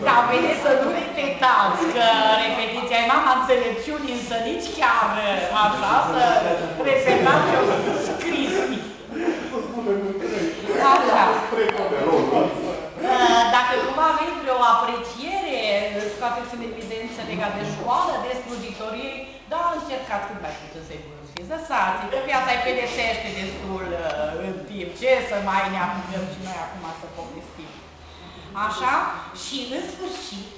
Dar vedeți să nu repetați, că repetiția e mama înțelepciunii, însă nici chiar așa să repetați ce-o scris. Așa. Dacă cumva aveți vreo apreciere, scoateți în evidență legat de școală, de slujitorie, dar încercați cât mai puțin să-i fiți. Lăsați, că viața îi pedepsește destul în timp. Ce să mai ne apucăm și noi acum să povestim. Așa? Și în sfârșit,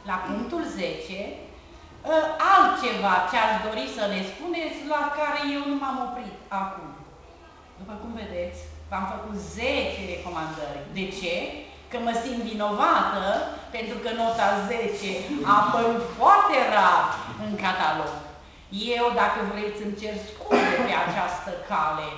la punctul 10, altceva ce aș dori să ne spuneți, la care eu nu m-am oprit acum. După cum vedeți, v-am făcut 10 recomandări. De ce? Că mă simt vinovată, pentru că nota 10 a apărut foarte rar în catalog. Eu, dacă vreți, îmi cer scuze pe această cale,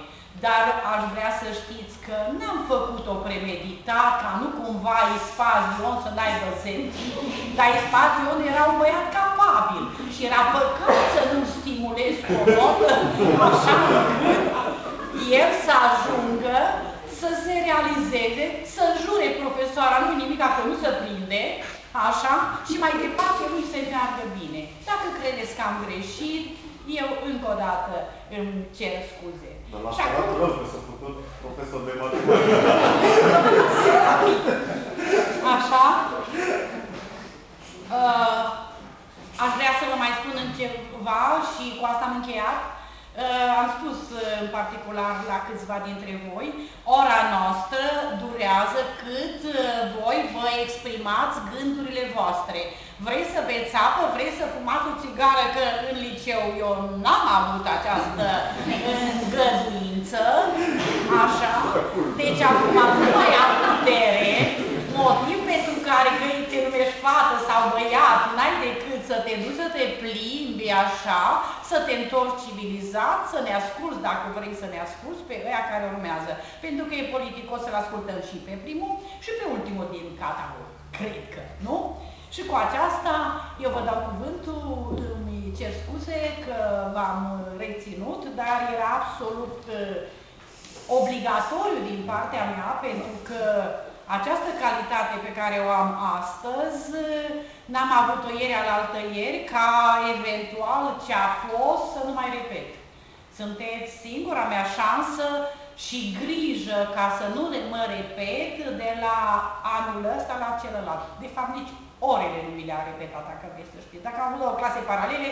dar aș vrea să știți că n-am făcut-o premeditat, ca nu cumva Ispazion să n-aibă sentit, dar Ispazion era un băiat capabil și era păcat să nu-l stimulez cu o notă, așa încât el să ajungă să se realizeze, să jure profesoara, nu-i nimic, că nu se prinde, așa, și mai departe nu se meargă bine. Dacă credeți că am greșit, eu încă o dată îmi cer scuze. Dar la scarat rău că s-a făcut profesor de matematică. Așa. Aș vrea să vă mai spun în ceva și cu asta am încheiat. Am spus în particular la câțiva dintre voi, ora noastră durează cât voi vă exprimați gândurile voastre. Vreți să beți apă, vreți să fumați o țigară, că în liceu eu n-am avut această îngăduință, așa. Deci acum nu mai am putere, motiv pentru care că te numești fată sau băiat, n-ai decât să te duci să te plimbi așa, să te întorci civilizat, să ne asculți, dacă vrei să ne asculți, pe ăia care urmează. Pentru că e politicos să-l ascultăm și pe primul și pe ultimul din catalog. Cred că, nu? Și cu aceasta eu vă dau cuvântul, îmi cer scuze că v-am reținut, dar era absolut obligatoriu din partea mea, pentru că această calitate pe care o am astăzi, n-am avut-o ieri alaltă ieri, ca eventual ce a fost să nu mai repet. Sunteți singura mea șansă și grijă ca să nu mă repet de la anul ăsta la celălalt. De fapt, nici orele nu mi le-a repetat, dacă vreți să știți. Dacă am avut o clase paralele,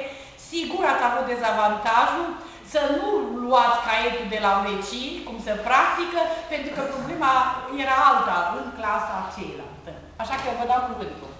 sigur ați avut dezavantajul să nu luați caietul de la vecini, cum se practică, pentru că problema era alta în clasa ceilaltă. Așa că vă dau cuvântul.